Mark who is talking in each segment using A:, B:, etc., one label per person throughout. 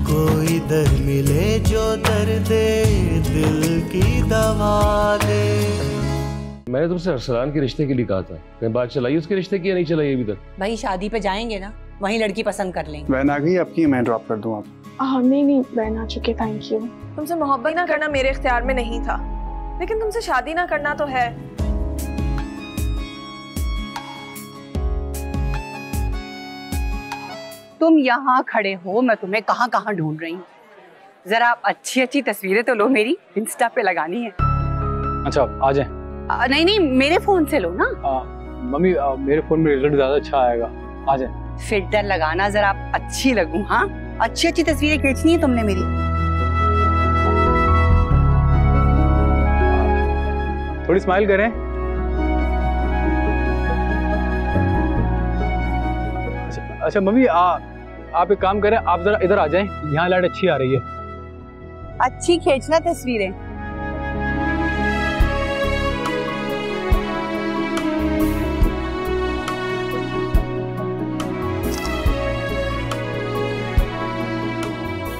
A: कोई दर मिले जो दर्द दिल की दवा दे।
B: मैंने तुमसे अरसलान के रिश्ते के लिए कहा था, कहीं बात चलाई उसके रिश्ते की या नहीं चलाई अभी तक?
C: भाई शादी पे जाएंगे ना, वहीं लड़की पसंद कर लेंगे।
D: वैन आ गई आपकी, मैं ड्रॉप कर दूं आप?
E: नहीं वैन आ चुके, थैंक यू।
F: तुमसे मोहब्बत ना करना मेरे इख्तियार में नहीं था, लेकिन तुमसे शादी ना करना तो है।
C: तुम यहाँ खड़े हो, मैं तुम्हें कहाँ कहाँ ढूंढ रही हूँ। जरा आप अच्छी अच्छी तस्वीरें तो लो, मेरी इंस्टा पे लगानी है।
G: अच्छा आ जाए।
C: नहीं मेरे फोन से लो ना।
G: मम्मी मेरे फोन में रिजल्ट ज्यादा अच्छा आएगा, आ जाए।
C: फिल्टर लगाना, जरा आप अच्छी लगूं। हाँ, अच्छी अच्छी तस्वीरें खींचनी है तुमने मेरी।
G: थोड़ी स्माइल करें। अच्छा मम्मी आप एक काम करें, आप जरा इधर आ जाएं, यहाँ लाइट अच्छी आ रही है।
C: अच्छी खींचना तस्वीरें।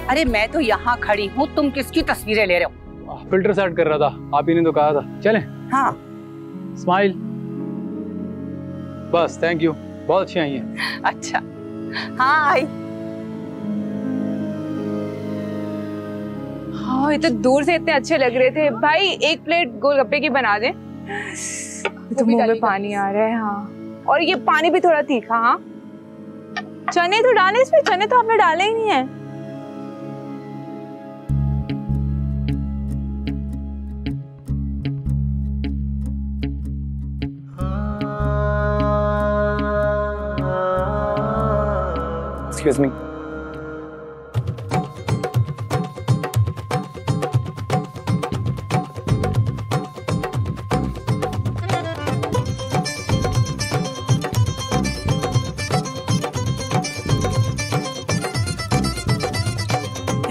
C: अरे मैं तो यहाँ खड़ी हूँ, तुम किसकी तस्वीरें ले रहे हो?
G: फिल्टर सेट कर रहा था, आप ही ने तो कहा था। चलें?
C: हाँ।
G: स्माइल। बस, थैंक यू, बहुत अच्छी आई हैं।
C: अच्छा, हाँ आई।
F: हाँ, ये तो दूर से इतने अच्छे लग रहे थे। भाई एक प्लेट गोलगप्पे की बना दे। तो मुंह में पानी आ रहा है। हाँ, और ये पानी भी थोड़ा तीखा। हाँ, चने तो डाले इसमें, चने तो आपने डाले ही नहीं है।
G: Excuse me.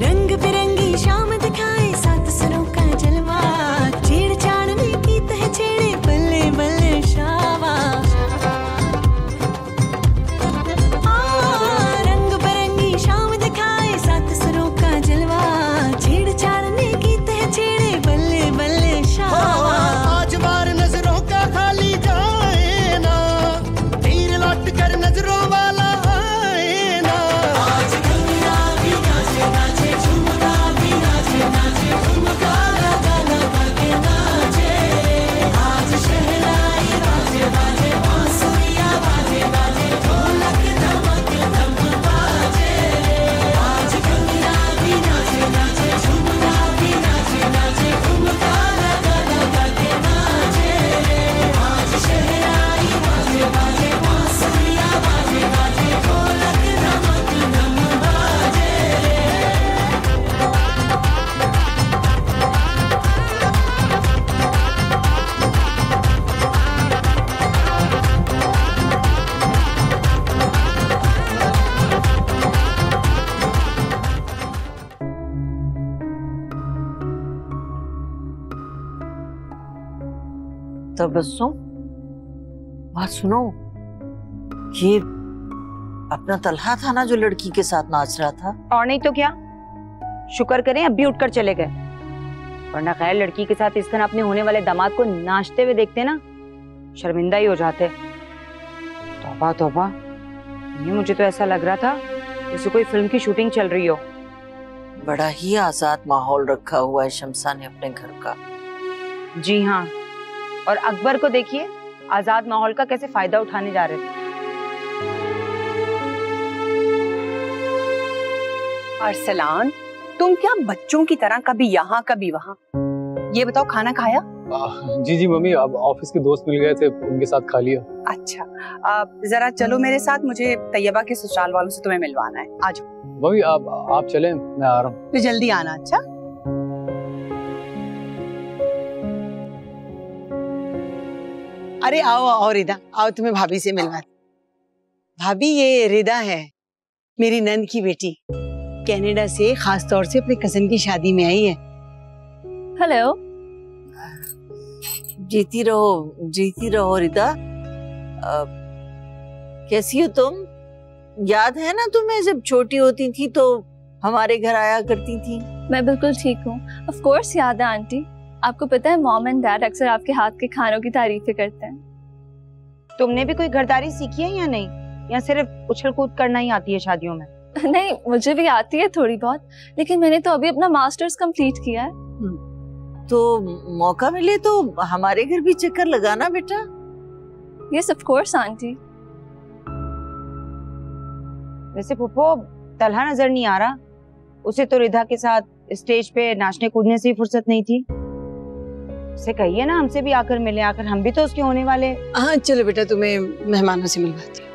H: रंग बिरंगी शाम दिखाए सात सरों का जलवा, छेड़ छाड़ने की तह छेड़े बल्ले बल्ले शावा। रंग बिरंगी शाम दिखाए सात सरों का जलवा, छेड़ छाड़ने की तह छेड़े बल्ले बल्ले शावा।
A: आज बार नजरों का खाली जाए ना, तीर लौट कर नजरों वाला आए ना। आज गंगा भी नाचे नाचे, झुमका भी नाचे नाचे, झुमका लगा लगा के नाचे। आज शहनाई बाजे बाजे, बांसुरियां बाजे बाजे, ढोलक धमक धम बाजे। आज गंगा भी नाचे नाचे, झुमका भी नाचे नाचे, झुमका लगा लगा के नाचे। आज शहनाई बाजे बाजे, बांसुरियां बाजे बाजे, ढोलक धमक धम बाजे।
I: तबस्सुम, बात सुनो, ये अपना तलहा था ना जो लड़की के साथ नाच रहा था?
J: और नहीं तो क्या, शुक्र करें अभी उठकर चले गए, वरना खैर लड़की के साथ इस तरह अपने होने वाले दामाद को नाचते हुए देखते ना, शर्मिंदा ही हो जाते। तौबा तौबा, ये मुझे तो ऐसा लग रहा था जैसे कोई फिल्म की शूटिंग चल रही हो।
I: बड़ा ही आजाद माहौल रखा हुआ है शमसा ने अपने घर का।
J: जी हाँ, और अकबर को देखिए आजाद माहौल का कैसे फायदा उठाने जा रहे थे।
C: अरसलान, तुम क्या बच्चों की तरह कभी यहाँ कभी वहाँ? ये बताओ, खाना खाया?
G: जी मम्मी, अब ऑफिस के दोस्त मिल गए थे, उनके साथ खा लिया।
C: अच्छा, जरा चलो मेरे साथ, मुझे तैयबा के ससुराल वालों से तुम्हें मिलवाना है। आ जाओ।
G: मम्मी आप चलें, मैं आ रहा हूँ।
C: तो जल्दी आना। अच्छा, अरे आओ आओ रिदा, आओ तुम्हें भाभी से मिलवाती। भाभी, ये रिदा है, मेरी नंद की बेटी, कनाडा से खास तौर से अपने कजन की शादी में आई है।
F: हेलो।
I: जीती रहो रिदा। कैसी हो तुम? याद है ना तुम्हें, जब छोटी होती थी तो हमारे घर आया करती थी।
E: मैं बिल्कुल ठीक हूँ। ऑफ कोर्स याद है आंटी। आपको पता है मॉम एंड डैड अक्सर आपके हाथ के खानों की तारीफें करते हैं।
J: तुमने भी कोई घरदारी सीखी है या नहीं, या सिर्फ उछल कूद करना ही आती है शादियों में?
E: नहीं, मुझे भी आती है थोड़ी बहुत, लेकिन मैंने तो अभी अपना मास्टर्स कंप्लीट किया है।
I: तो मौका मिले तो हमारे घर भी चक्कर लगाना बेटा।
E: Yes of course aunty.
J: वैसे फूफो, तलहा नजर नहीं आ रहा। उसे तो रिधा के साथ स्टेज पे नाचने कूदने से ही फुर्सत नहीं थी। उसे कहिए ना हमसे भी आकर मिले, आकर हम भी तो उसके होने वाले।
C: हाँ चलो बेटा, तुम्हें मेहमानों से मिलवाती हूँ।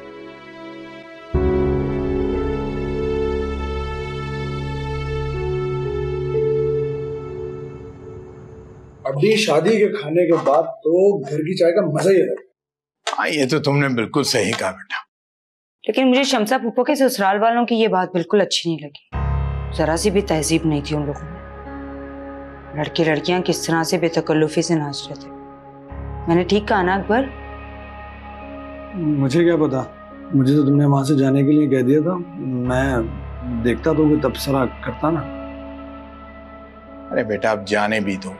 D: अभी शादी के खाने के बाद तो घर की चाय का मजा ही अलग।
K: हाँ, ये तो तुमने बिल्कुल सही कहा बेटा।
J: लेकिन मुझे शमसा फूफो के ससुराल वालों की ये बात बिल्कुल अच्छी नहीं लगी। जरा सी भी तहजीब नहीं थी उन लोगों में। लड़के लड़कियां किस तरह से बेतकल्लुफी से नाच रहे थे। मैंने ठीक कहा ना अकबर?
D: मुझे क्या पता, मुझे तो तुमने वहां से जाने के लिए कह दिया था। मैं देखता तो कोई तबसरा करता ना।
K: अरे बेटा, अब जाने भी दो।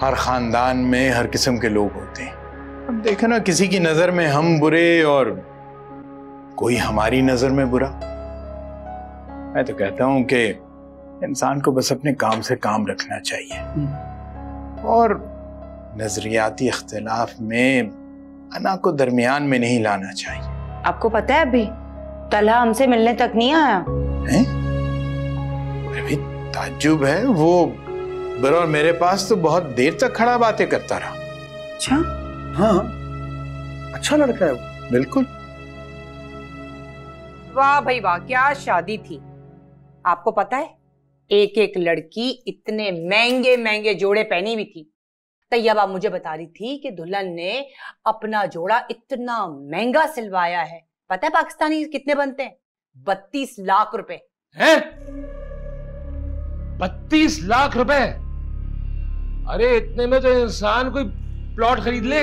K: हर खानदान में हर किस्म के लोग होते हैं। अब देखो ना, किसी की नजर में हम बुरे और कोई हमारी नजर में बुरा। मैं तो कहता हूं कि इंसान को बस अपने काम से काम रखना चाहिए और नजरियाती इख्तिलाफ में अना को दरमियान में नहीं लाना चाहिए।
J: आपको पता है अभी तलहा हमसे मिलने तक नहीं आया
K: है? अभी ताज्जुब है, वो बरा और मेरे पास तो बहुत देर तक खड़ा बातें करता रहा।
J: अच्छा?
D: हाँ, अच्छा लड़का है वो।
K: बिल्कुल।
L: वाह भाई वाह, क्या शादी थी। आपको पता है, एक एक लड़की इतने महंगे महंगे जोड़े पहनी हुई थी। तैयबा मुझे बता रही थी कि दुल्हन ने अपना जोड़ा इतना महंगा सिलवाया है। पता है पाकिस्तानी कितने बनते हैं? 32 लाख रुपए।
B: हैं? 32 लाख रुपए? अरे इतने में तो इंसान कोई प्लॉट खरीद ले।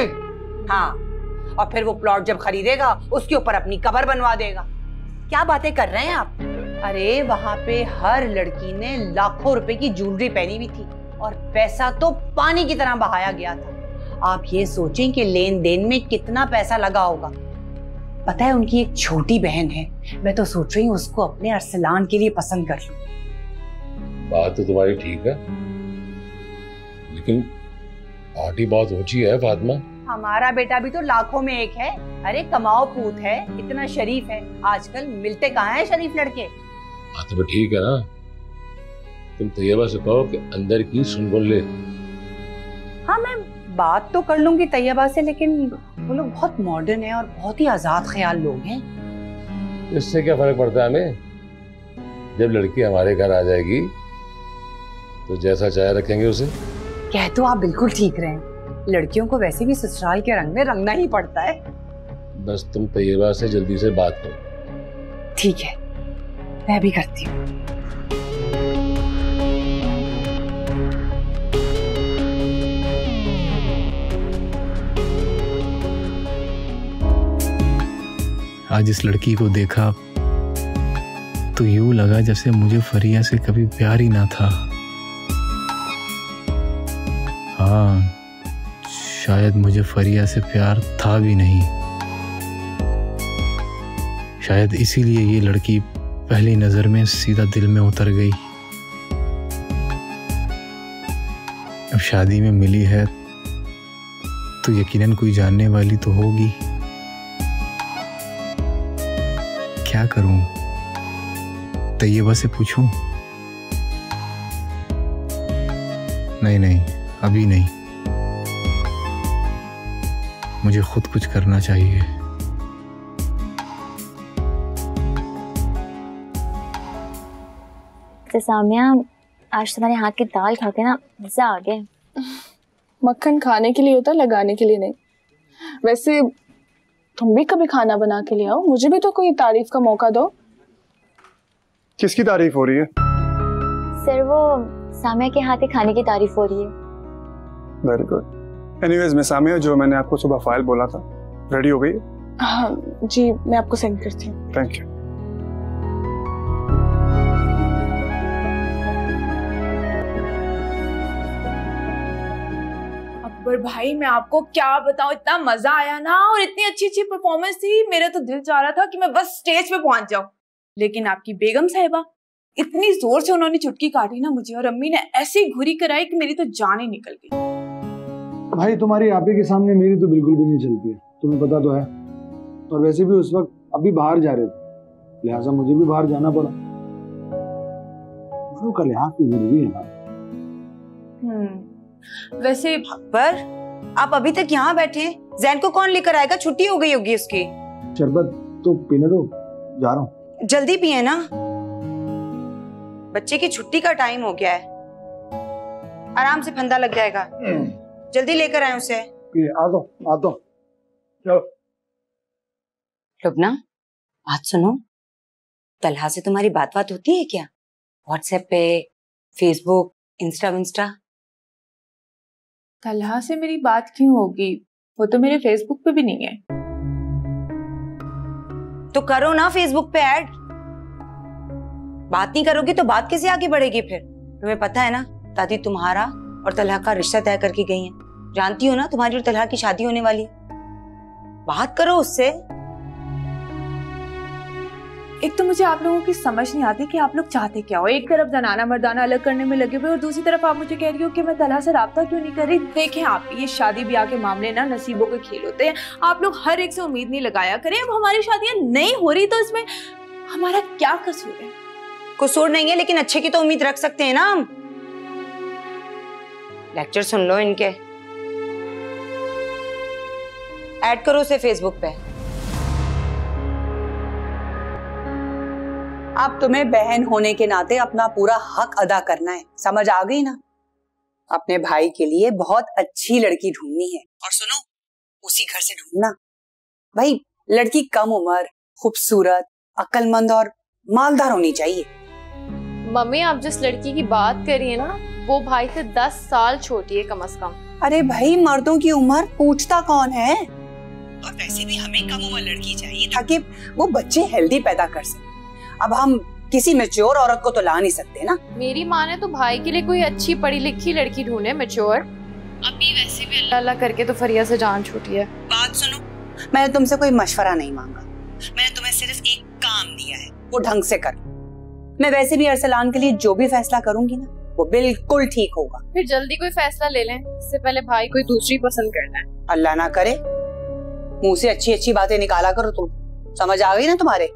L: हाँ, और फिर वो प्लॉट जब खरीदेगा उसके ऊपर अपनी कब्र बनवा देगा। क्या बातें कर रहे हैं आप? अरे वहां पे हर लड़की ने लाखों रुपए की ज्वेलरी पहनी हुई थी और पैसा तो पानी की तरह बहाया गया था। आप ये सोचें कि लेन देन में कितना पैसा लगा होगा। पता है, उनकी एक छोटी बहन है, मैं तो सोच रही हूँ उसको अपने अरसलान के लिए पसंद कर लूं।
B: बात तो तुम्हारी ठीक है, लेकिन पार्टी बहुत ऊंची है फातिमा।
L: हमारा बेटा भी तो लाखों में एक है। अरे कमाओ पूत है, इतना शरीफ है। आजकल मिलते कहाँ हैं शरीफ लड़के।
B: हाँ तो ठीक है ना, तुम तैयबा से कहो कि अंदर की सुन ले।
L: हाँ, मैं बात तो कर लूंगी तैयबा से, लेकिन वो लोग बहुत मॉडर्न है और बहुत ही आजाद ख्याल लोग हैं।
B: इससे क्या फर्क पड़ता है हमें? जब लड़की हमारे घर आ जाएगी तो जैसा चाहे रखेंगे उसे।
L: कह तो आप बिल्कुल ठीक रहे हैं। लड़कियों को वैसे भी ससुराल के रंग में रंगना ही पड़ता है।
B: बस तुम तैयबा से जल्दी से बात करो।
L: ठीक है, मैं भी करती हूँ।
G: आज इस लड़की को देखा तो यूं लगा जैसे मुझे फरिया से कभी प्यार ही ना था। हाँ, शायद मुझे फरिया से प्यार था भी नहीं। शायद इसीलिए ये लड़की पहली नजर में सीधा दिल में उतर गई। अब शादी में मिली है तो यकीनन कोई जानने वाली तो होगी। क्या करूं? तैयबा से पूछूं? नहीं, अभी नहीं। मुझे खुद कुछ करना चाहिए।
E: तो सामिया, आज तुम्हारे हाथ की दाल खा के ना मजा आ गया। मक्खन खाने के लिए होता है, लगाने के लिए नहीं। वैसे तुम भी कभी खाना बना के ले आओ, मुझे भी तो कोई तारीफ का मौका दो।
D: किसकी तारीफ हो रही है?
E: सर, वो सामिया के हाथ के खाने की तारीफ हो रही है।
D: Very good. एनीवेज मैं सामिया, जो मैंने आपको सुबह फाइल बोला था, रेडी हो गई?
E: हाँ जी, मैं आपको सेंड करती हूँ।
D: Thank you.
F: पर भाई मैं आपको क्या बताऊं, इतना मजा आया ना और इतनी अच्छी अच्छी परफॉर्मेंस थी, मेरा तो दिल चाह रहा था कि मैं बस स्टेज पे पहुंच जाऊं। लेकिन आपकी बेगम साहिबा इतनी जोर से उन्होंने चुटकी काटी ना मुझे, और अम्मी ने ऐसी घुरी कराई कि मेरी तो जान ही निकल गई।
D: भाई तुम्हारी आपी के सामने मेरी तो बिल्कुल भी नहीं चलती है, तुम्हें पता तो है। और वैसे भी उस वक्त अभी बाहर जा रहे थे, लिहाजा मुझे भी बाहर जाना पड़ा। का लिहाज तो जरूरी है ना।
F: वैसे
J: पर आप अभी तक यहाँ बैठे, जैन को कौन लेकर आएगा? छुट्टी हो गई होगी उसकी।
D: शरबत तो पीने दो, जा रहा हूँ।
J: जल्दी पिए ना, बच्चे की छुट्टी का टाइम हो गया है, आराम से फंदा लग जाएगा। जल्दी लेकर आए उसे।
D: आ दो चलो।
J: लुबना, बात सुनो, तलहा से तुम्हारी बात होती है क्या? व्हाट्सएप पे, फेसबुक, इंस्टा?
F: तलहा से मेरी बात क्यों होगी, वो तो मेरे फेसबुक पे भी नहीं है।
J: तो करो ना फेसबुक पे ऐड। बात नहीं करोगी तो बात कैसे आगे बढ़ेगी फिर? तुम्हें पता है ना दादी तुम्हारा और तलहा का रिश्ता तय करके गई हैं। जानती हो ना तुम्हारी और तलहा की शादी होने वाली है। बात करो उससे।
F: एक तो मुझे आप लोगों की समझ नहीं आती कि आप लोग चाहते क्या हो। एक तरफ जनाना मर्दाना अलग करने में लगे हुए और दूसरी तरफ आप मुझे कह रही हो कि मैं तलहा से राब्ता क्यों नहीं कर रही। देखें आप, ये शादी ब्याह के मामले ना नसीबों के खेल होते हैं। आप लोग हर एक से उम्मीद नहीं लगाया करें। अब हमारी शादियां नहीं हो रही तो इसमें हमारा क्या कसूर है?
J: कसूर नहीं है, लेकिन अच्छे की तो उम्मीद रख सकते हैं ना हम। लेक्चर सुन लो इनके। ऐड करो उसे फेसबुक पे।
L: अब तुम्हें बहन होने के नाते अपना पूरा हक अदा करना है, समझ आ गई ना? अपने भाई के लिए बहुत अच्छी लड़की ढूंढनी है। और सुनो, उसी घर से ढूंढना भाई। लड़की कम उम्र, खूबसूरत, अक्लमंद और मालदार होनी चाहिए।
E: मम्मी, आप जिस लड़की की बात कर रही है ना, वो भाई से 10 साल छोटी है कम से कम।
L: अरे भाई, मर्दों की उम्र पूछता कौन है? और वैसे भी हमें कम उम्र लड़की चाहिए ताकि वो बच्चे हेल्दी पैदा कर सके। अब हम किसी मैच्योर औरत को तो ला नहीं सकते ना।
E: मेरी माँ ने तो भाई के लिए कोई अच्छी पढ़ी लिखी लड़की ढूंढे, मैच्योर। अभी वैसे भी अल्लाह अल्लाह करके तो फरिया से जान छूटी है।
L: बात सुनो, मैंने तुमसे कोई मशवरा नहीं मांगा, मैंने तुम्हें सिर्फ एक काम दिया है, वो ढंग से कर। मैं वैसे भी अरसलान के लिए जो भी फैसला करूंगी ना, वो बिल्कुल ठीक होगा।
E: फिर जल्दी कोई फैसला ले लें, इससे पहले भाई कोई दूसरी पसंद करना है।
L: अल्लाह ना करे, मुंह से अच्छी अच्छी बातें निकाला करो तुम। समझ आ गई ना तुम्हारे?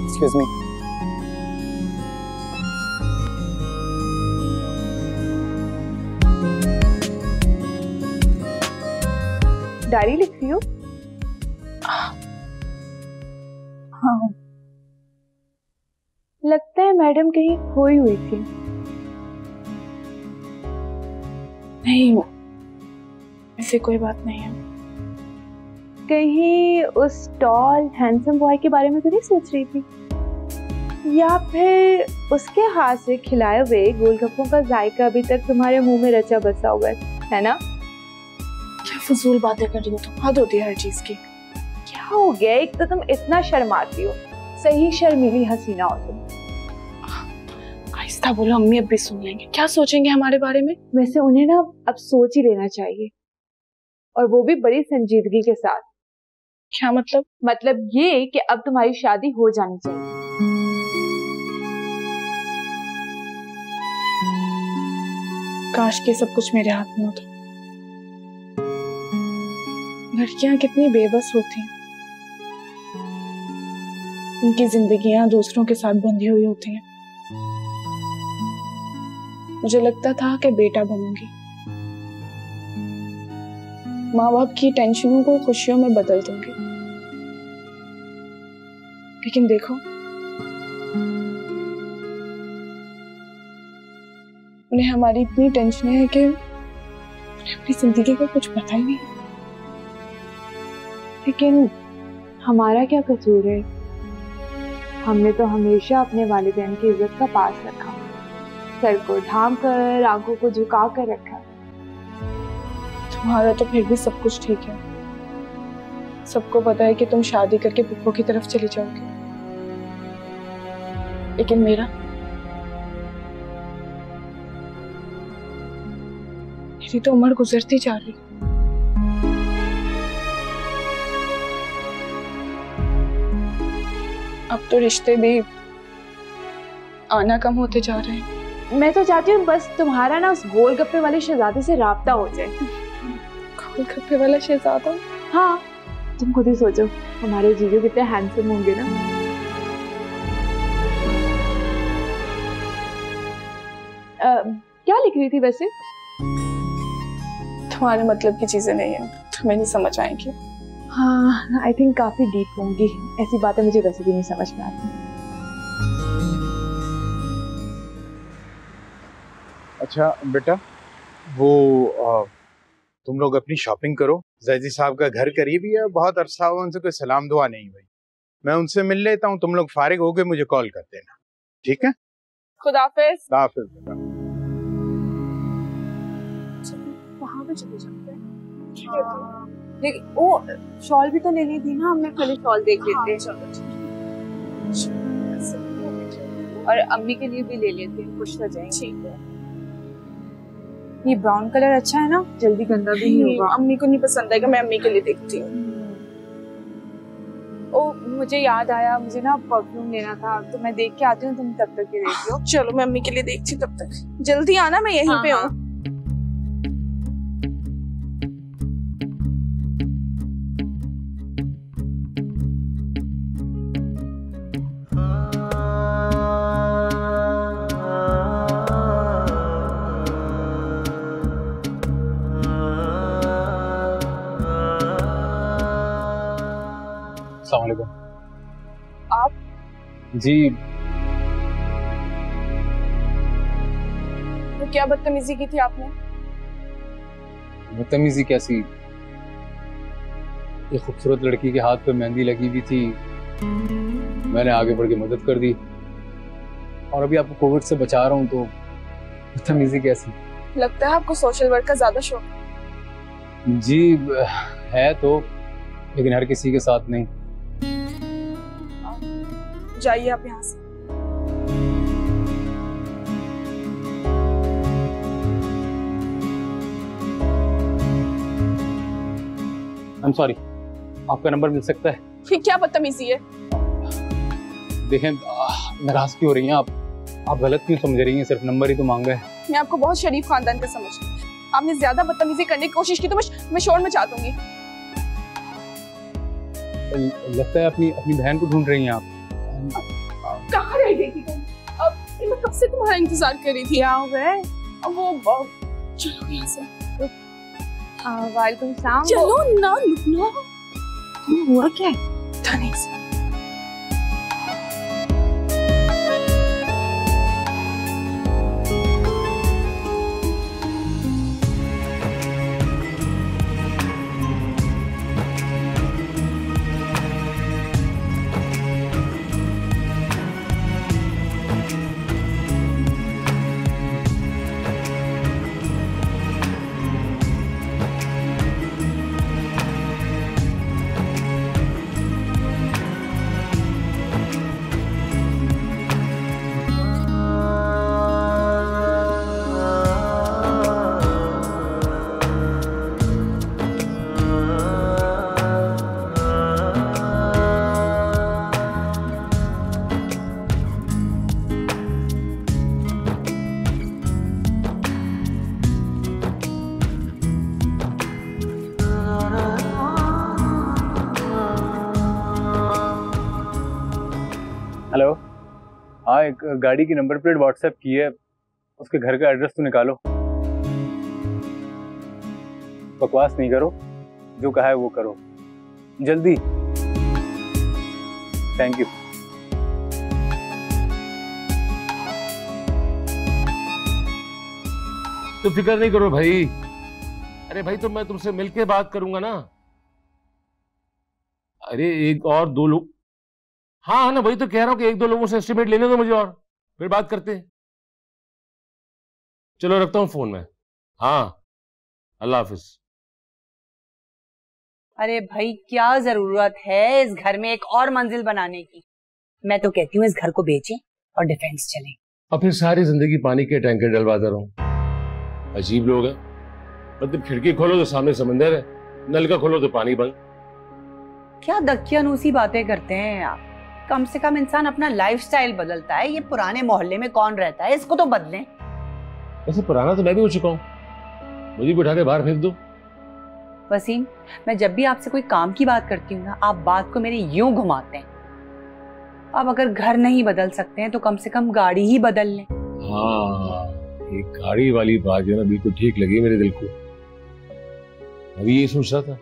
D: Excuse me.
F: डायरी लिख रही हो? हाँ, लगता है मैडम कहीं खोई हुई थी। नहीं, ऐसे कोई बात नहीं है। कहीं उस टॉल हैंडसम बॉय के बारे में तो नहीं सोच रही थी? या फिर उसके हाथ से खिलाए हुए गोलगप्पों का जायका अभी तक तुम्हारे मुंह में रचा बसा हुआ है ना? क्या फजूल बातें कर रही हो तुम, हद होती है हर चीज की। क्या हो गया? एक तो तुम इतना शर्माती हो, सही शर्मीली हसीना हो तुम। आहिस्ता बोलो, अम्मी अब भी सुन लेंगे। क्या सोचेंगे हमारे बारे में? वैसे उन्हें ना अब सोच ही लेना चाहिए, और वो भी बड़ी संजीदगी के साथ। क्या मतलब? मतलब ये कि अब तुम्हारी शादी हो जानी चाहिए। काश के सब कुछ मेरे हाथ में होता। लड़कियां कितनी बेबस होती हैं, उनकी जिंदगियां दूसरों के साथ बंधी हुई होती हैं। मुझे लगता था कि बेटा बनूंगी, माँ बाप की टेंशनों को खुशियों में बदल दूंगी, लेकिन देखो उन्हें हमारी इतनी टेंशन है कि उन्हें अपनी जिंदगी का कुछ पता ही नहीं। लेकिन हमारा क्या कसूर है? हमने तो हमेशा अपने वालिदैन की इज्जत का पास रखा।
E: सर को ढांक कर, आंखों को झुका कर रखा। तुम्हारा तो फिर भी सब कुछ ठीक है। सबको पता है कि तुम शादी करके पुप्पो की तरफ चली जाओगे, लेकिन मेरी तो उम्र गुजरती जा रही। अब तो रिश्ते भी आना कम होते जा रहे हैं।
F: मैं तो चाहती हूँ बस तुम्हारा ना उस गोलगप्पे वाले शहजादे से राब्ता हो जाए।
E: गोलगप्पे वाला शहजादा?
F: हाँ, तुम खुद ही सोचो, हमारे जीजू कितने हैंडसम होंगे ना। क्या लिख रही थी वैसे?
E: तुम्हारे मतलब की चीजें नहीं है, तुम्हें नहीं समझ आएंगी।
F: हाँ, आई थिंक काफी डीप होंगी। ऐसी बातें मुझे वैसे भी नहीं समझ में आती।
K: अच्छा बेटा, वो तुम लोग अपनी शॉपिंग करो। जैदी साहब का घर करीब ही है, बहुत अरसा हुआ उनसे कोई सलाम दुआ नहीं हुई। मैं उनसे मिल लेता हूँ, तुम लोग फारिग होके मुझे कॉल कर देना, ठीक है?
E: खुदाफिज।
K: खुदाफिज बेटा।
E: वहाँ पे चले जाते हैं।
F: लेकिन वो शॉल भी तो लेनी थी ना, हमने पहले शॉल देख लेते हैं। और अम्मी के लिए भी ले लेते हैं, खुश हो जाएंगे। ठीक है। ये ब्राउन कलर अच्छा है ना, जल्दी गंदा भी नहीं होगा।
E: अम्मी को नहीं पसंद आएगा, मैं अम्मी के लिए देखती हूँ।
F: ओ, मुझे याद आया, मुझे ना परफ्यूम लेना था, तो मैं देख के आती हूँ, तुम तब तक के देख लो।
E: चलो, मैं अम्मी के लिए देखती हूँ, तब तक जल्दी आना, मैं यहीं पे हूँ।
G: आप जी,
E: तो क्या बदतमीजी की थी आपने?
G: बदतमीजी कैसी? एक खूबसूरत लड़की के हाथ पे मेहंदी लगी हुई थी, मैंने आगे बढ़ के मदद कर दी, और अभी आपको कोविड से बचा रहा हूँ, तो बदतमीजी कैसी?
E: लगता है आपको सोशल वर्क का ज्यादा शौक है।
G: जी है तो, लेकिन हर किसी के साथ नहीं।
E: जाइए आप यहाँ से।
G: I'm sorry, आपका नंबर मिल सकता है?
E: ये क्या बदतमीजी है?
G: देखें, नाराज क्यों हो रही हैं आप गलत क्यों समझ रही हैं? सिर्फ नंबर ही तो मांगा है।
E: मैं आपको बहुत शरीफ खानदान का समझती हूँ, आपने ज्यादा बदतमीजी करने की कोशिश की तो मैं शोर मचा दूंगी।
G: लगता है अपनी बहन को ढूंढ रही हैं आप।
E: कहाँ रह गई थी तुम? अब मैं कब से तुम्हारा इंतजार कर रही थी।
F: क्या हो गए?
E: चलो यहाँ से।
F: वालेकुम सलाम।
E: चलो ना, रुकना।
F: हुआ क्या है?
E: नहीं से।
G: हेलो, हाँ, एक गाड़ी की नंबर प्लेट व्हाट्सएप की है, उसके घर का एड्रेस तो निकालो। बकवास नहीं करो, जो कहा है वो करो, जल्दी। Thank you.
M: तो फिक्र नहीं करो भाई। अरे भाई, तो मैं तुमसे मिलके बात करूंगा ना। अरे एक और दो लोग, हाँ ना, वही तो कह रहा हूँ कि एक दो लोगों से एस्टिमेट लेने दो मुझे, और फिर बात करते हैं। चलो रखता हूँ फोन में। हाँ, अल्लाह हाफिज।
L: अरे भाई क्या जरूरत है इस घर में एक और मंजिल बनाने की? मैं तो कहती हूँ इस घर को बेचें और डिफेंस चले।
M: और फिर सारी जिंदगी पानी के टैंकर डलवाता रहूं। अजीब लोग हैं, मतलब खिड़की खोलो तो सामने समंदर है, नल का खोलो तो पानी बंद।
L: क्या दकियानूसी बातें करते हैं आप? कम से कम इंसान अपना लाइफस्टाइल बदलता है। ये पुराने मोहल्ले में कौन रहता है, इसको तो बदलें।
M: वैसे पुराना तो मैं भी हो चुका हूँ, मुझे भी उठा के बाहर फेंक दो।
L: वसीम, मैं जब भी आपसे कोई काम की बात करती हूँ ना, आप बात को मेरे यूं घुमाते हैं। अब अगर घर नहीं बदल सकते हैं तो कम से कम गाड़ी ही बदल लें।
M: हाँ, ये गाड़ी वाली बात जो है ना बिल्कुल ठीक लगी मेरे दिल को। अभी ये सोच रहा था,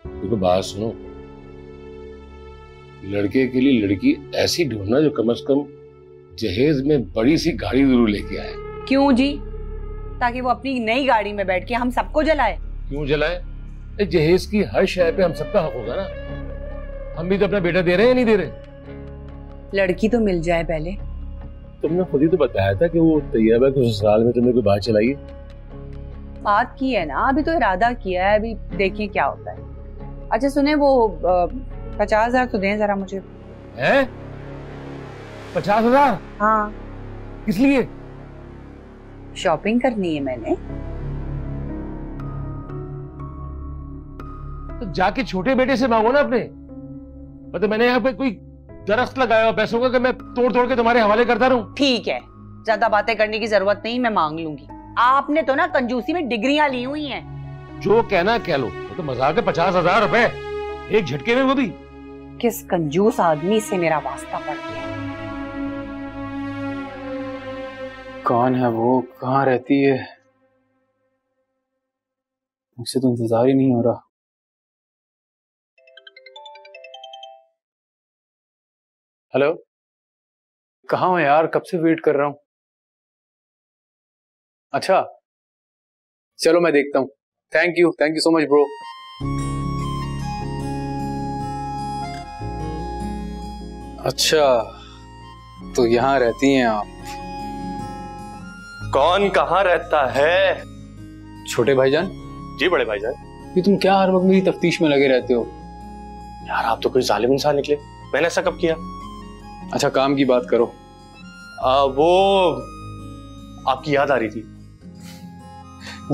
M: देखो बात सुनो, लड़के के लिए लड़की ऐसी ढूंढना जो कम से कम जहेज में बड़ी सी गाड़ी जरूर लेके आए।
L: क्यों जी? ताकि वो अपनी नई गाड़ी में बैठ के हम सबको जलाए।
M: क्यों जलाए? जहेज की हर शय पे हम सबका हक होगा ना। हम भी तो अपना बेटा दे रहे हैं या नहीं दे रहे?
L: लड़की तो मिल जाए पहले।
M: तुमने खुद ही तो बताया था कि वो तैयबा के ससुराल में तुमने कोई बात चलाई है।
L: बात की है ना, अभी तो इरादा किया है, अभी देखिए क्या होता है। अच्छा सुने, वो 50,000 तो दें जरा मुझे।
M: हैं? 50,000?
L: हाँ।
M: किस लिए?
L: शॉपिंग करनी है मैंने।
M: तो जाके छोटे बेटे से मांगो ना अपने। मतलब मैंने यहाँ पे कोई दरख्त लगाया पैसों का कि मैं तोड़ तोड़ के तुम्हारे हवाले करता रहूं?
L: ठीक है, ज्यादा बातें करने की जरूरत नहीं, मैं मांग लूंगी। आपने तो ना कंजूसी में डिग्रियां ली हुई हैं।
M: जो कहना कह लो, तो मजाक है। 50,000 रुपए एक झटके में, वो भी
L: किस कंजूस आदमी से मेरा वास्ता पड़ गया।
G: कौन है वो, कहाँ रहती है? मुझसे तो इंतजार ही नहीं हो रहा। हेलो, कहाँ हो यार? कब से वेट कर रहा हूँ। अच्छा चलो मैं देखता हूँ। Thank you so much bro. अच्छा तो यहाँ रहती हैं आप?
N: कौन कहाँ रहता है?
G: छोटे भाईजान।
N: जी बड़े भाईजान।
G: ये तुम क्या हर वक्त मेरी तफ्तीश में लगे रहते हो?
N: यार आप तो कोई जालिम इंसान निकले, मैंने ऐसा कब किया?
G: अच्छा काम की बात करो।
N: वो आपकी याद आ रही थी।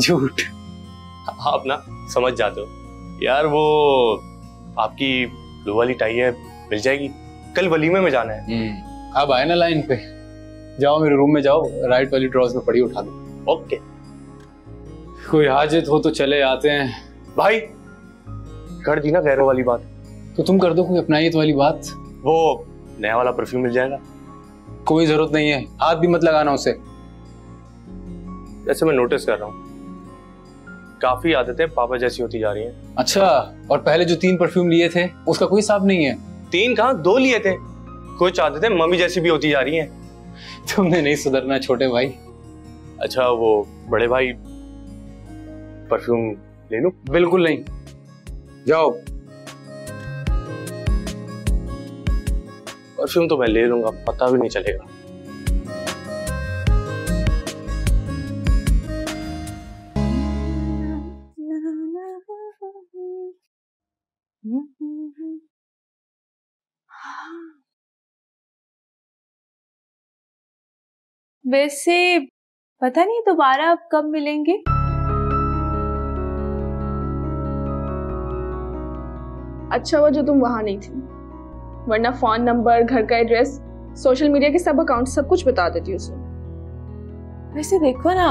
G: झूठ।
N: आप ना समझ जाते हो यार। वो आपकी ब्लू वाली टाई है, मिल जाएगी? कल वलीमे में जाना है।
G: अब आए ना लाइन पे। जाओ मेरे रूम में जाओ, राइट वाली ड्रॉज में पड़ी, उठा दो।
N: ओके।
G: कोई हाजत हो तो चले आते हैं।
N: भाई कर दी ना गैरों वाली बात,
G: तो तुम कर दो कोई अपनाइत वाली बात।
N: वो नया वाला परफ्यूम मिल जाएगा?
G: कोई जरूरत नहीं है, हाथ भी मत लगाना उसे।
N: जैसे मैं नोटिस कर रहा हूँ काफी आदतें पापा जैसी होती जा रही हैं।
G: अच्छा, और पहले जो 3 परफ्यूम लिए थे उसका कोई हिसाब नहीं है?
N: 3 कहाँ, 2 लिए थे। कुछ आदतें मम्मी जैसी भी होती जा रही हैं।
G: तुमने नहीं सुधरना छोटे भाई।
N: अच्छा वो बड़े भाई परफ्यूम ले लूं?
G: बिल्कुल नहीं, जाओ।
N: परफ्यूम तो मैं ले लूंगा, पता भी नहीं चलेगा।
F: वैसे पता नहीं दोबारा अब कब मिलेंगे।
E: अच्छा हुआ जो तुम वहां नहीं थी, वरना फोन नंबर, घर का एड्रेस, सोशल मीडिया के सब अकाउंट सब कुछ बता देती उसे।
F: वैसे देखो ना,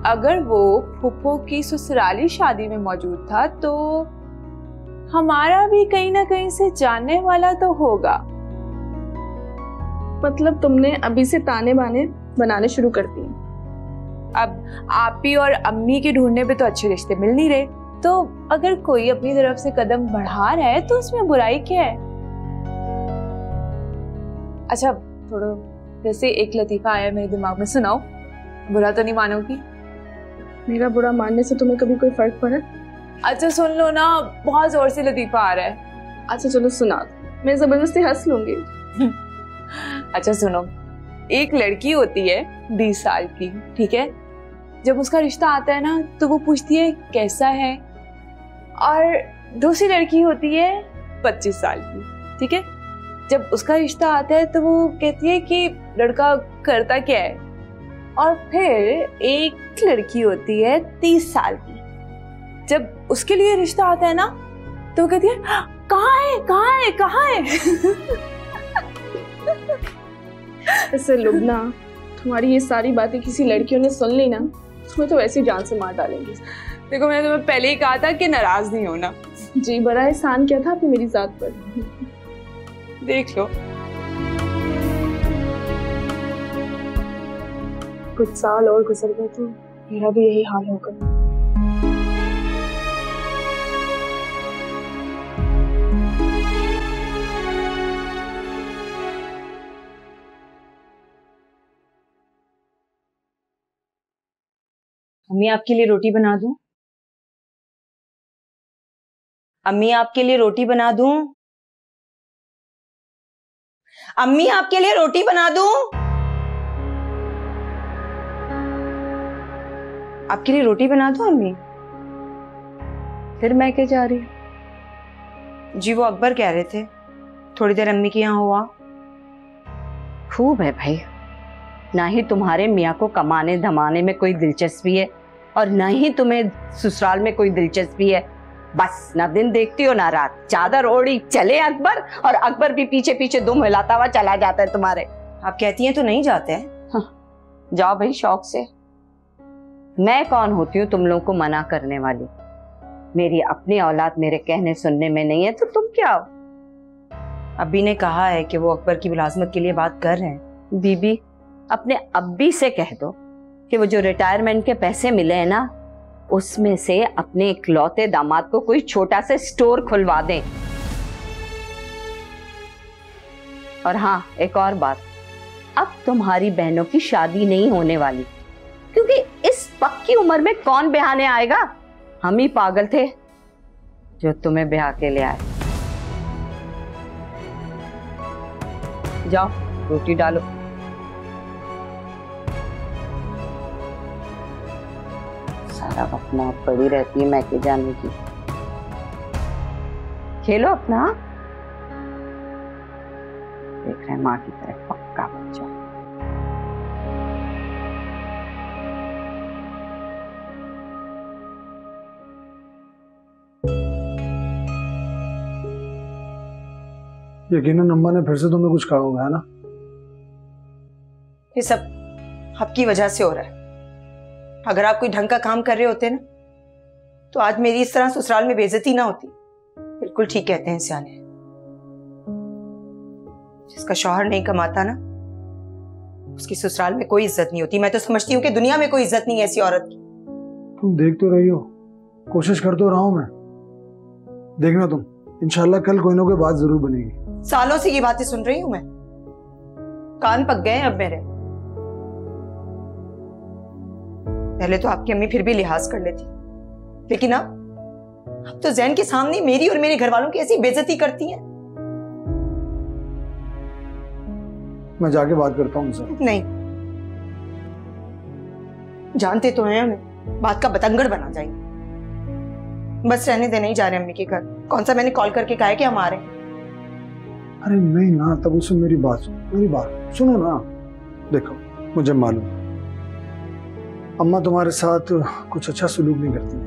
F: अगर वो फूफो की ससुराली शादी में मौजूद था तो हमारा भी कहीं ना कहीं से जानने वाला तो होगा।
E: मतलब तुमने अभी से ताने बाने बनाने शुरू कर दिए।
F: अब आप ही और अम्मी के ढूंढने पे तो अच्छे रिश्ते मिल नहीं रहे, तो अगर कोई अपनी तरफ से कदम बढ़ा रहा है तो उसमें बुराई क्या है? अच्छा थोड़ा वैसे एक लतीफा आया मेरे दिमाग में, सुनाओ। बुरा तो नहीं मानोगी?
E: मेरा बुरा मानने से तुम्हें कभी कोई फर्क पड़ा?
F: अच्छा सुन लो ना, बहुत जोर से लतीफा आ रहा है।
E: अच्छा चलो सुना दो, मैं जबरदस्ती हंस लूंगी।
F: अच्छा सुनो, एक लड़की होती है 20 साल की, ठीक है। जब उसका रिश्ता आता है ना तो वो पूछती है कैसा है, और दूसरी लड़की होती है 25 साल की, ठीक है। जब उसका रिश्ता आता है तो वो कहती है कि लड़का करता क्या है, और फिर एक लड़की होती है 30 साल की। जब उसके लिए रिश्ता आता है ना तो वो कहती है कहाँ है कहाँ है कहाँ है।
E: ऐसे लुबना, तुम्हारी ये सारी बातें किसी लड़कियों ने सुन ली ना, तुम्हें तो वैसे ही जान से मार डालेंगी।
F: देखो मैंने तुम्हें पहले ही कहा था कि नाराज नहीं होना।
E: जी, बड़ा एहसान किया था आपने मेरी जात पर।
F: देख लो,
E: कुछ साल और गुजर गए तो मेरा भी यही हाल होगा।
J: अम्मी आपके लिए रोटी बना दूं? अम्मी आपके लिए रोटी बना दूं? अम्मी आपके लिए रोटी बना दूं? आपके लिए रोटी बना दूं अम्मी?
F: फिर मैं क्या जा रही?
J: जी वो अकबर कह रहे थे थोड़ी देर अम्मी के यहाँ हुआ। खूब है भाई, ना ही तुम्हारे मियाँ को कमाने धमाने में कोई दिलचस्पी है और ना ही तुम्हें ससुराल में कोई दिलचस्पी है। बस ना दिन देखती हो ना रात, चादर ओढ़ी चले अकबर, और अकबर भी पीछे पीछे दुम हिलाता हुआ चला जाता है तुम्हारे। आप कहती हैं तो नहीं जाते हैं? हाँ, जाओ भाई शौक से। मैं कौन होती हूँ तुम लोगों को मना करने वाली? मेरी अपनी औलाद मेरे कहने सुनने में नहीं है तो तुम क्या हो? अब्बी ने कहा है कि वो अकबर की मुलाजमत के लिए बात कर रहे हैं। बीबी अपने अब्बी से कह दो कि वो जो रिटायरमेंट के पैसे मिले हैं ना, उसमें से अपने इकलौते दामाद को कोई छोटा सा स्टोर खुलवा दें। और हाँ, एक और बात, अब तुम्हारी बहनों की शादी नहीं होने वाली, क्योंकि इस पक्की उम्र में कौन ब्याहने आएगा? हम ही पागल थे जो तुम्हें ब्याह के ले आए। जाओ रोटी डालो। सारा वक्त मौत पड़ी रहती है मैके जाने की। खेलो अपना। देख रहे हैं माँ की तरह पक्का बच्चा।
D: यकीनन अम्मा ने फिर से तुम्हें कुछ कहा होगा, है ना?
J: ये सब आपकी वजह से हो रहा है। अगर आप कोई ढंग का काम कर रहे होते ना तो आज मेरी इस तरह ससुराल में बेइज्जती ना होती। बिल्कुल ठीक कहते हैं सियाने, जिसका शौहर नहीं कमाता ना उसकी ससुराल में कोई इज्जत नहीं होती। मैं तो समझती हूँ कि दुनिया में कोई इज्जत नहीं है ऐसी औरत की।
D: तुम देख तो रही हो, कोशिश कर तो रहा हूं मैं। देखना तुम, इंशाल्लाह कल कोई ना कोई बात जरूर बनेगी।
J: सालों से ये बातें सुन रही हूं मैं, कान पक गए अब मेरे। पहले तो आपकी अम्मी फिर भी लिहाज कर लेती, लेकिन अब तो जैन के सामने मेरी और मेरे घर वालों की ऐसी बेइज्जती करती हैं।
D: मैं जाके बात करता हूँ उनसे।
J: नहीं, जानते तो हैं हमें, बात का बतंगड़ बना जाएंगे। बस रहने दे, नहीं जा रहे अम्मी के घर। कौन सा मैंने कॉल करके कहा है कि हम आ रहे हैं?
D: अरे नहीं ना, तब उससे मेरी बात सुनो ना। देखो मुझे मालूम अम्मा तुम्हारे साथ कुछ अच्छा सलूक नहीं करती,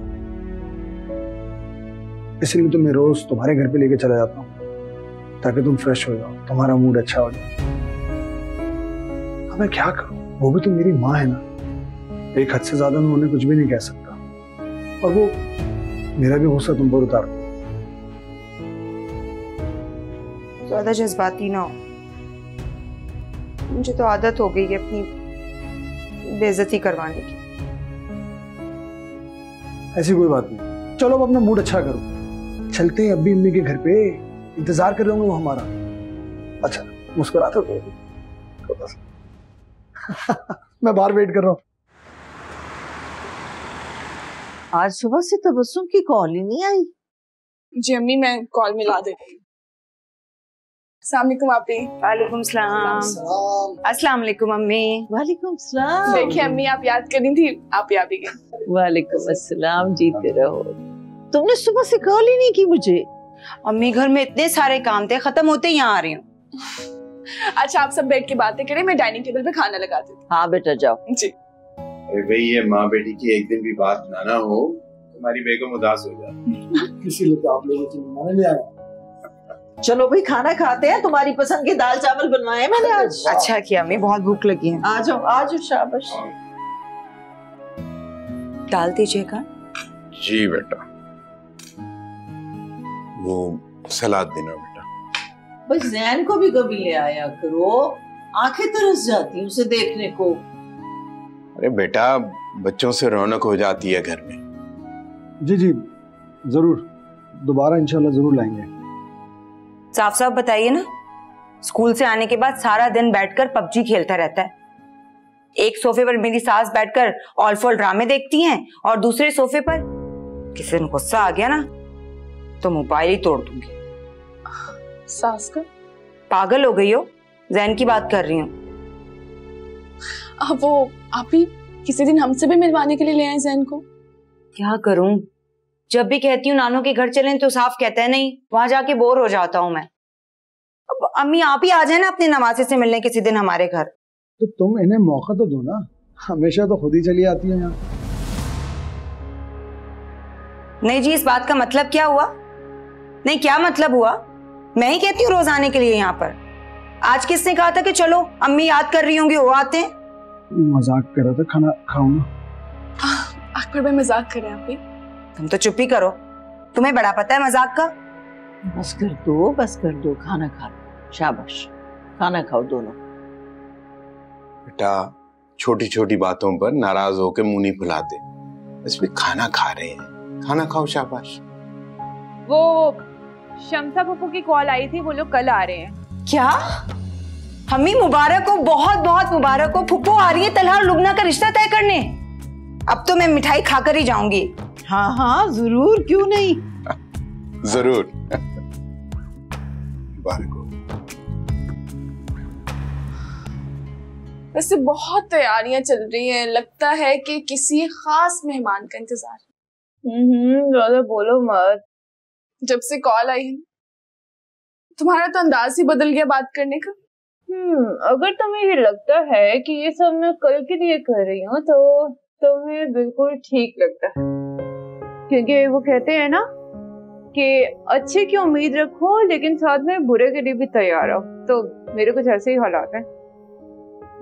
D: इसलिए तो मैं रोज तुम्हारे घर पे लेके चला जाता हूँ ताकि तुम फ्रेश हो जाओ, तुम्हारा मूड अच्छा हो जाए। अब मैं क्या करूं, वो भी तो मेरी माँ है ना। एक हद से ज्यादा मैं उन्हें कुछ भी नहीं कह सकता, और वो मेरा भी गुस्सा तुम पर उतार दो।
J: ज्यादा जज्बाती ना हो, मुझे तो आदत हो गई है अपनी बेइज्जती करवाने की।
D: ऐसी कोई बात नहीं, चलो अब अपना मूड अच्छा करो, चलते हैं अब्बी अम्मी के घर पे, इंतजार कर रहे होंगे वो हमारा। अच्छा मुस्कुराते हो मैं बाहर वेट कर रहा हूँ।
I: आज सुबह से तबस्सुम की कॉल ही नहीं आई।
E: जी अम्मी, मैं कॉल मिला देती हूँ। अस्सलाम वालेकुम आपी।
J: वालेकुम सलाम। अस्सलाम वालेकुम अम्मी।
I: वालेकुम सलाम।
E: देखिए अम्मी, आप याद करी थी, आप याद ही गए।
I: वालेकुम अस्सलाम, जीते रहो। तुमने सुबह से कॉल ही नहीं की मुझे।
J: अम्मी घर में इतने सारे काम थे, खत्म होते ही यहाँ आ रही हूँ।
E: अच्छा आप सब बैठ के बातें करें, मैं डाइनिंग टेबल पे खाना लगा देती हूँ।
I: हाँ बेटा जाओ।
E: जी।
K: अरे भाई ये माँ बेटी की एक दिन भी बात ना हो, तुम्हारी बेगम उदास हो जाती।
D: इसीलिए तो आप लोगों की मेहमान ले आया।
I: चलो भाई खाना खाते हैं, तुम्हारी पसंद के दाल चावल बनवाए मैंने आज।
J: अच्छा किया अम्मी, बहुत भूख लगी है।
I: आ जाओ शाबाश।
J: डाल दीजिएगा।
K: जी बेटा, वो सलाद देना बेटा।
I: भाई जैन को भी कभी ले आया करो, आंखें तरस जाती हैं उसे देखने को।
K: अरे बेटा, बच्चों से रौनक हो जाती है घर में।
D: जी जी जरूर, दोबारा इंशाल्लाह जरूर लाएंगे।
J: साफ साफ बताइए ना, स्कूल से आने के बाद सारा दिन बैठकर पबजी खेलता रहता है। एक सोफे पर मेरी सास बैठकर ऑल फॉल ड्रामे देखती हैं और दूसरे सोफे पर किसी दिन गुस्सा आ गया ना तो मोबाइल ही तोड़ दूंगी।
E: सास का
J: पागल हो गई हो, जैन की बात कर रही हूँ।
E: वो आप ही किसी दिन हमसे भी मिलवाने के लिए ले आए जैन को।
J: क्या करूं, जब भी कहती हूँ नानों के घर चलें तो साफ कहता है नहीं, वहां जाके बोर हो जाता हूँ मैं। अब अम्मी आप ही आ जाए ना अपने नवासे से मिलने किसी दिन हमारे घर।
D: तो तुम इन्हें मौका तो दो ना, हमेशा तो खुद ही चली आती है यहाँ।
J: नहीं जी, इस बात का मतलब क्या हुआ? नहीं क्या मतलब हुआ? मैं ही कहती हूँ रोज आने के लिए यहाँ पर। आज किसने कहा था कि चलो अम्मी याद कर रही होंगी वो आते हैं?
D: मजाक कर रहा था, खाना खाऊं ना।
E: अकबर भाई मजाक कर रहे हैं आप ही।
J: तुम तो चुप ही करो, तुम्हें बड़ा पता है मजाक का।
I: बस कर दो, खाना खा लो। शाबाश, खाना खाओ दोनों।
K: बेटा छोटी छोटी बातों पर नाराज होकर मुंह नहीं फुलाते, इसमें खाना खा रहे हैं, खाना खाओ। शाबाश।
F: वो शम्सा फूफू की कॉल आई थी, वो लोग कल आ रहे हैं।
J: क्या? हम्मी मुबारक हो, बहुत बहुत मुबारक हो। फूफू आ रही है तलहा और लुबना का रिश्ता तय करने। अब तो मैं मिठाई खाकर ही जाऊंगी।
I: हाँ हाँ जरूर, क्यों नहीं।
K: जरूर। मुबारक हो।
E: वैसे बहुत तैयारियां चल रही हैं, लगता है कि किसी खास मेहमान का इंतजार है।
F: ज्यादा बोलो मत।
E: जब से कॉल आई है तुम्हारा तो अंदाज ही बदल गया बात करने का।
F: अगर तुम्हें ये लगता है कि ये सब मैं कल के लिए कर रही हूँ तो तुम्हें बिल्कुल ठीक लगता है, क्योंकि वो कहते हैं ना कि अच्छे की उम्मीद रखो लेकिन साथ में बुरे के लिए भी तैयार हो। तो मेरे कुछ ऐसे ही हालात हैं।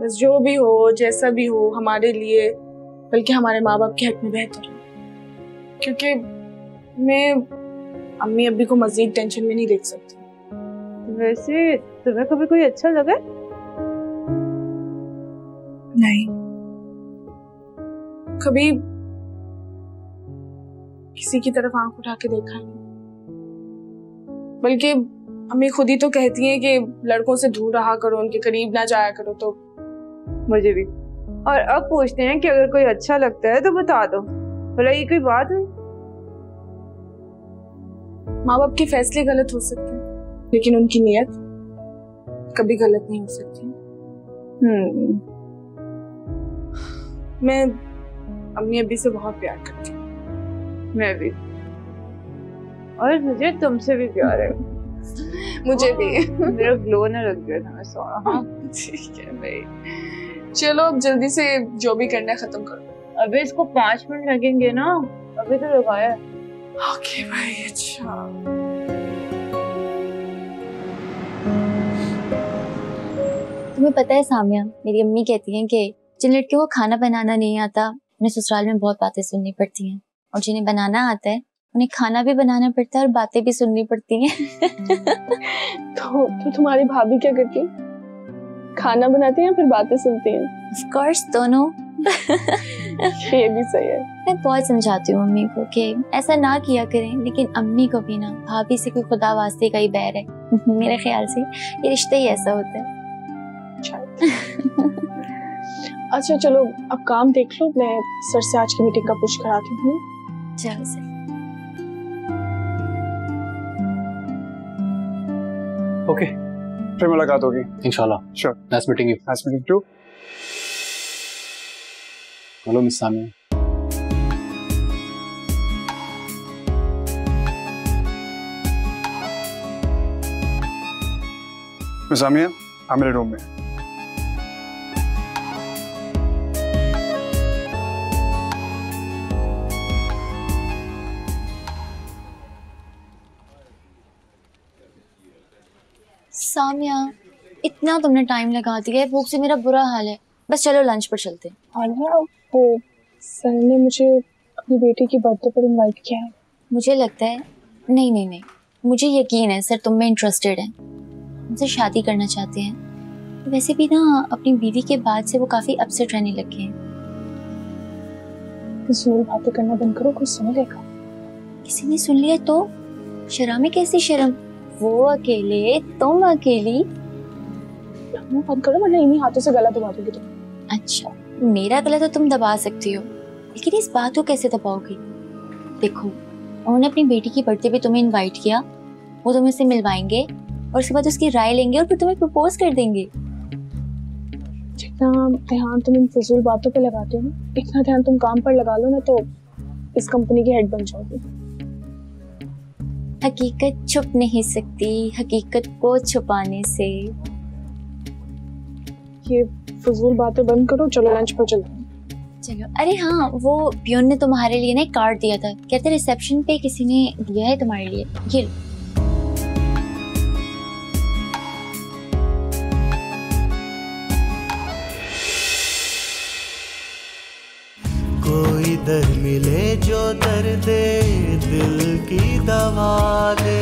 E: बस जो भी हो, जैसा भी हो, हमारे लिए बल्कि हमारे माँ बाप के हक में बेहतर हो, क्योंकि मैं अम्मी अब्बी को मजीद टेंशन में नहीं देख सकती।
F: वैसे तुम्हें कभी कोई अच्छा लगा?
E: नहीं, कभी किसी की तरफ आंख उठा के देखा नहीं। बल्कि अम्मी खुद ही तो कहती हैं कि लड़कों से दूर रहा करो, उनके करीब ना जाया करो। तो
F: मुझे भी। और अब पूछते हैं कि अगर कोई अच्छा लगता है तो बता दो, भला ये कोई बात है?
E: माँ बाप के फैसले गलत हो सकते हैं लेकिन उनकी नीयत कभी गलत नहीं हो सकती। मैं अम्मी अब्बी से बहुत प्यार करती हूँ।
F: मैं भी, और मुझे तुमसे भी प्यार है।
E: मुझे भी।
F: मेरा ग्लो ना लग गया था, मैं सोना। हाँ
E: ठीक है भाई, चलो अब जल्दी से जो भी करना है खत्म करो।
F: अबे इसको 5 मिनट लगेंगे ना, अभी तो लगाया।
E: ओके भाई। अच्छा
O: तुम्हें पता है सामिया, मेरी अम्मी कहती हैं कि जिन लड़कियों को खाना बनाना नहीं आता उन्हें ससुराल में बहुत बातें सुननी पड़ती हैं, और जिन्हें बनाना आता है उन्हें खाना भी बनाना पड़ता है और बातें भी सुननी पड़ती हैं।
E: तो तुम्हारी भाभी क्या करती है? खाना बनाती है या फिर बातें सुनती है?
O: ऑफ कोर्स दोनों।
E: ये भी सही है।
O: मैं बहुत समझाती हूँ अम्मी को कि ऐसा ना किया करें, लेकिन अम्मी को भी ना भाभी से कोई खुदा वास्ते का ही बैर है। मेरे ख्याल से ये रिश्ता ही ऐसा होता है।
E: अच्छा चलो अब काम देख लो, मैं सर से आज की मीटिंग का पुश कराती हूँ।
O: चलो सर।
G: ओके,
D: फिर मुलाकात होगी
G: इंशाल्लाह।
D: Sure.
G: Nice meeting you.
D: Nice meeting too.
G: Hello miss Samia.
D: Miss Samia, आप मेरे रूम में।
O: सामिया, इतना तुमने टाइम लगा दिया है, भूख से मेरा बुरा हाल है। बस चलो लंच पर चलते हैं।
E: आलिया, वो सर ने मुझे अपनी बेटी की बर्थडे पर इनवाइट किया है।
O: मुझे लगता है नहीं नहीं नहीं, मुझे यकीन है सर तुम में इंटरेस्टेड हैं, उनसे शादी करना चाहते हैं। वैसे भी ना अपनी बीवी के बाद से वो काफी अपसेट रहने लगे हैं।
E: फिजूल बातें करना बंद करो, कोई सुन लेगा।
O: किसी ने सुन लिया तो? शर्म में कैसी शर्म, वो अकेले तुम अकेली।
E: मुंह बंद करो वरना इन्हीं हाथों से गला दबा दोगे तुम।
O: अच्छा, मेरा गला तो तुम दबा सकती हो, लेकिन इस बात को कैसे दबाओगी? देखो, उन्होंने अपनी बेटी की बर्थडे पे तुम्हें इनवाइट किया, वो तुम्हें से मिलवाएंगे और उसके बाद उसकी राय लेंगे और फिर तुम्हें प्रपोज कर देंगे।
E: जितना ध्यान तुम इन फिजूल बातों पे लगाते हो ना, इतना ध्यान तुम काम पर लगा लो ना तो इस कंपनी की हेड बन जाओगी।
O: हकीकत छुप नहीं सकती हकीकत को छुपाने से।
E: ये फिजूल बातें बंद करो, चलो लंच पर चलते हैं।
O: चलो। अरे हाँ, वो पियोन ने तुम्हारे लिए ना एक कार्ड दिया था, कहते रिसेप्शन पे किसी ने दिया है तुम्हारे लिए, ये लो।
A: कोई दर मिले जो दर्द दिल की दवा दे।